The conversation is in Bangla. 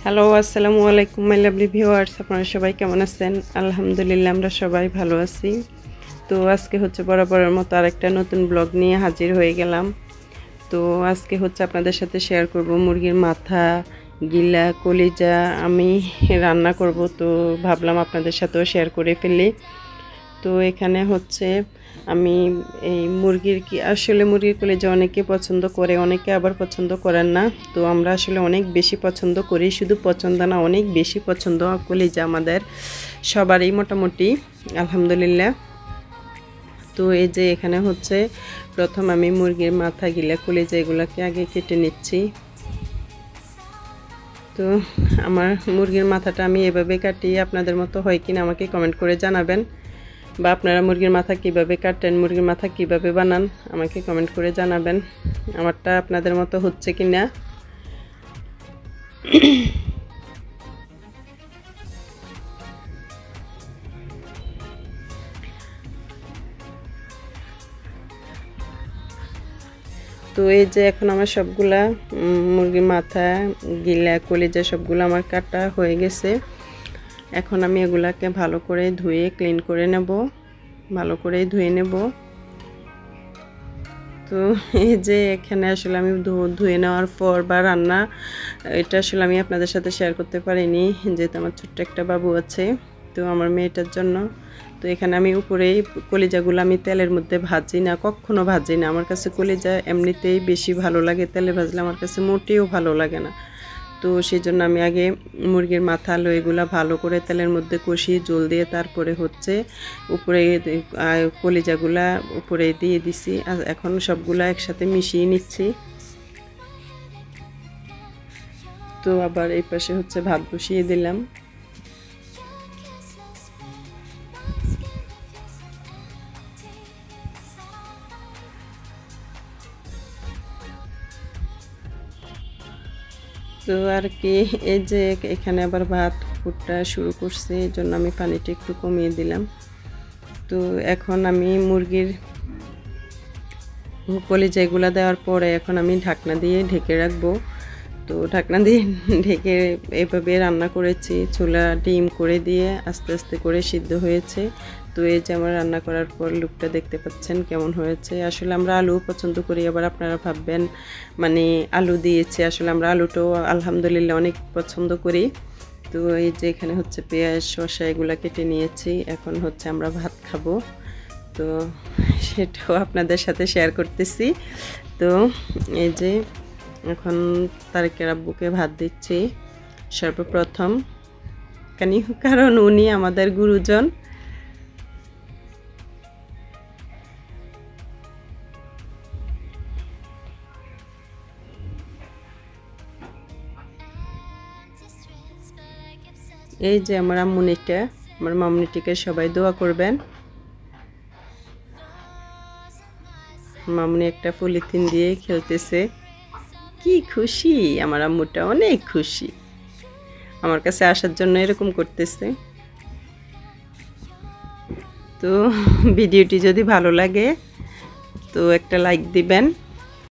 হ্যালো আসসালামু আলাইকুম মাই লাভলি ভিউয়ার্স, আপনারা সবাই কেমন আছেন? আলহামদুলিল্লাহ আমরা সবাই ভালো আছি। তো আজকে হচ্ছে বরাবরের মতো আরেকটা নতুন ব্লগ নিয়ে হাজির হয়ে গেলাম। তো আজকে হচ্ছে আপনাদের সাথে শেয়ার করব মুরগির মাথা, গিলা, কলিজা আমি রান্না করব। তো ভাবলাম আপনাদের সাথেও শেয়ার করে ফেলি। তো এখানে হচ্ছে আমি এই মুরগির কলিজা অনেকে পছন্দ করে, অনেকে আবার পছন্দ করেন না। তো আমরা আসলে অনেক বেশি পছন্দ করি, শুধু পছন্দ না অনেক বেশি পছন্দ কলিজা আমাদের সবারই মোটামুটি, আলহামদুলিল্লাহ। তো এই যে এখানে হচ্ছে প্রথম আমি মুরগির মাথা, গিলা, কলিজা এগুলোকে আগে কেটে নিচ্ছি। তো আমার মুরগির মাথাটা আমি এভাবে কাটি, আপনাদের মতো হয় কিনা আমাকে কমেন্ট করে জানাবেন, বা আপনারা মুরগির মাথা কিভাবে কাটেন, মুরগির মাথা কিভাবে বানান আমাকে কমেন্ট করে জানাবেন আমারটা আপনাদের মতো হচ্ছে কিনা। তো এই যে এখন আমার সবগুলা মুরগির মাথা, গিলা, কলিজা সবগুলো আমার কাটা হয়ে গেছে। এখন আমি এগুলাকে ভালো করে ধুয়ে ক্লিন করে নেব, ভালো করে ধুয়ে নেব। তো এই যে এখানে আসলে আমি ধুয়ে নেওয়ার পর বা রান্না, এটা আসলে আমি আপনাদের সাথে শেয়ার করতে পারিনি, যেহেতু আমার ছোট্ট একটা বাবু আছে, তো আমার মেয়েটার জন্য। তো এখানে আমি উপরেই কলিজাগুলো আমি তেলের মধ্যে ভাজি না, কখনো ভাজি না। আমার কাছে কলিজা এমনিতেই বেশি ভালো লাগে, তেলে ভাজলে আমার কাছে মোটেও ভালো লাগে না। তো সেই জন্য আমি আগে মুরগির মাথা, আলু এগুলো ভালো করে তেলের মধ্যে কষিয়ে জল দিয়ে তারপরে হচ্ছে উপরে কলিজাগুলা উপরে দিয়ে দিছি। আর এখন সবগুলা একসাথে মিশিয়ে নিচ্ছি। তো আবার এই পাশে হচ্ছে ভাত বসিয়ে দিলাম। তো আর কি, এই যে এখানে আবার ভাত ফুটটা শুরু করছে, এই জন্য আমি পানিটা একটু কমিয়ে দিলাম। তো এখন আমি মুরগির কলিজাগুলো দেওয়ার পরে এখন আমি ঢাকনা দিয়ে ঢেকে রাখবো। তো ঢাকনা দিয়ে ঢেকে এভাবে রান্না করেছি, চুলা ডিম করে দিয়ে আস্তে আস্তে করে সিদ্ধ হয়েছে। তো এই যে আমার রান্না করার পর লুকটা দেখতে পাচ্ছেন কেমন হয়েছে। আসলে আমরা আলু পছন্দ করি, আবার আপনারা ভাববেন মানে আলু দিয়েছি, আসলে আমরা আলুটাও আলহামদুলিল্লাহ অনেক পছন্দ করি। তো এই যে এখানে হচ্ছে পেঁয়াজ, শসা এগুলো কেটে নিয়েছি, এখন হচ্ছে আমরা ভাত খাবো। তো সেটাও আপনাদের সাথে শেয়ার করতেছি। তো এই যে এখন তারেকের আব্বুকে ভাত দিচ্ছি সর্বপ্রথম, কারণ উনি আমাদের গুরুজন। এই যে আমার আম্মুনিটা, আমার মামুনিটিকে সবাই দোয়া করবেন। মামুনি একটা পলিথিন দিয়ে খেলতেছে, কি খুশি আমার আম্মুটা, অনেক খুশি আমার কাছে আসার জন্য এরকম করতেছে। তো ভিডিওটি যদি ভালো লাগে তো একটা লাইক দিবেন,